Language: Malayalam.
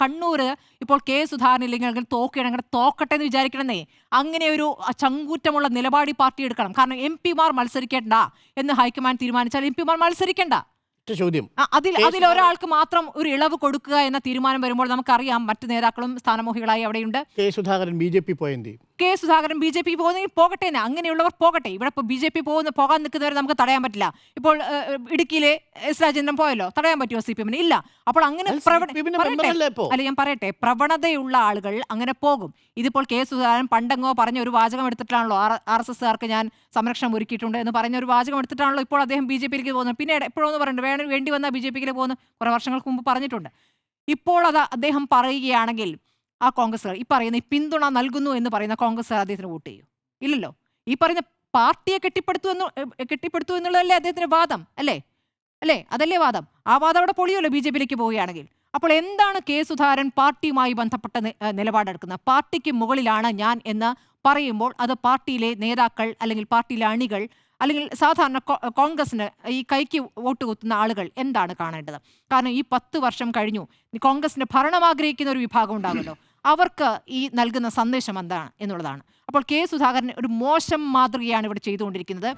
കണ്ണൂര് ഇപ്പോൾ കെ സുധാകരൻ ഇല്ലെങ്കിൽ തോക്കുകയാണെങ്കിൽ തോക്കട്ടെ എന്ന് വിചാരിക്കണമെന്നേ. അങ്ങനെ ഒരു ചങ്കൂറ്റമുള്ള നിലപാടി പാർട്ടി എടുക്കണം. കാരണം MP മാർ മത്സരിക്കേണ്ട എന്ന് ഹൈക്കമാൻഡ് തീരുമാനിച്ചാൽ MP മാർ മത്സരിക്കേണ്ട. ചോദ്യം അതിലൊരാൾക്ക് മാത്രം ഒരു ഇളവ് കൊടുക്കുക എന്ന തീരുമാനം വരുമ്പോൾ നമുക്കറിയാം മറ്റു നേതാക്കളും സ്ഥാനമോഹികളായി അവിടെയുണ്ട്. കെ സുധാകരൻ BJP പോയെന്തി കെ സുധാകരൻ BJP പോകുന്നെങ്കിൽ പോകട്ടെ, അങ്ങനെയുള്ളവർ പോകട്ടെ. ഇവിടെ ഇപ്പോൾ BJP പോകാൻ നിൽക്കുന്നവരെ നമുക്ക് തടയാൻ പറ്റില്ല. ഇപ്പോൾ ഇടുക്കിയിലെ S രാജേന്ദ്രൻ പോയല്ലോ, തടയാൻ പറ്റുമോ CPM-ന്? ഇല്ല. അപ്പോൾ അങ്ങനെ അല്ല, ഞാൻ പറയട്ടെ, പ്രവണതയുള്ള ആളുകൾ അങ്ങനെ പോകും. ഇതിപ്പോൾ കെ സുധാകരൻ പണ്ടെങ്ങോ പറഞ്ഞ ഒരു വാചകം എടുത്തിട്ടാണല്ലോ RSSകാർക്ക് ഞാൻ സംരക്ഷണം ഒരുക്കിയിട്ടുണ്ട് എന്ന് പറഞ്ഞ ഒരു വാചകം എടുത്തിട്ടാണല്ലോ ഇപ്പോൾ അദ്ദേഹം BJP-യിലേക്ക് പോകുന്നത്. പിന്നെ എപ്പോഴൊന്ന് പറഞ്ഞിട്ടുണ്ട് വേണ്ടി വന്ന BJP-യിലേക്ക് പോകുന്ന കുറെ വർഷങ്ങൾക്ക് മുമ്പ് പറഞ്ഞിട്ടുണ്ട്. ഇപ്പോൾ അത് അദ്ദേഹം പറയുകയാണെങ്കിൽ ആ കോൺഗ്രസ്സുകാർ ഈ പറയുന്ന ഈ പിന്തുണ നൽകുന്നു എന്ന് പറയുന്ന കോൺഗ്രസ്സുകാർ അദ്ദേഹത്തിന് വോട്ട് ചെയ്യും? ഇല്ലല്ലോ. ഈ പറയുന്ന പാർട്ടിയെ കെട്ടിപ്പടുത്തു എന്നുള്ളതല്ലേ അദ്ദേഹത്തിന്റെ വാദം? അല്ലേ? അതല്ലേ വാദം? ആ വാദം അവിടെ പൊളിയുമല്ലോ BJP-യിലേക്ക് പോവുകയാണെങ്കിൽ. അപ്പോൾ എന്താണ് കെ സുധാകരൻ പാർട്ടിയുമായി ബന്ധപ്പെട്ട നിലപാടെടുക്കുന്നത്? പാർട്ടിക്ക് മുകളിലാണ് ഞാൻ എന്ന് പറയുമ്പോൾ അത് പാർട്ടിയിലെ നേതാക്കൾ അല്ലെങ്കിൽ പാർട്ടിയിലെ അണികൾ അല്ലെങ്കിൽ സാധാരണ കോൺഗ്രസിന് ഈ കൈക്ക് വോട്ട് കുത്തുന്ന ആളുകൾ എന്താണ് കാണേണ്ടത്? കാരണം ഈ 10 വർഷം കഴിഞ്ഞു, കോൺഗ്രസിന്റെ ഭരണം ആഗ്രഹിക്കുന്ന ഒരു വിഭാഗം ഉണ്ടാകുമല്ലോ, അവർക്ക് ഈ നൽകുന്ന സന്ദേശം എന്താണ് എന്നുള്ളതാണ്. അപ്പോൾ കെ സുധാകരൻ ഒരു മോശം മാതൃകയാണ് ഇവിടെ ചെയ്തുകൊണ്ടിരിക്കുന്നത്.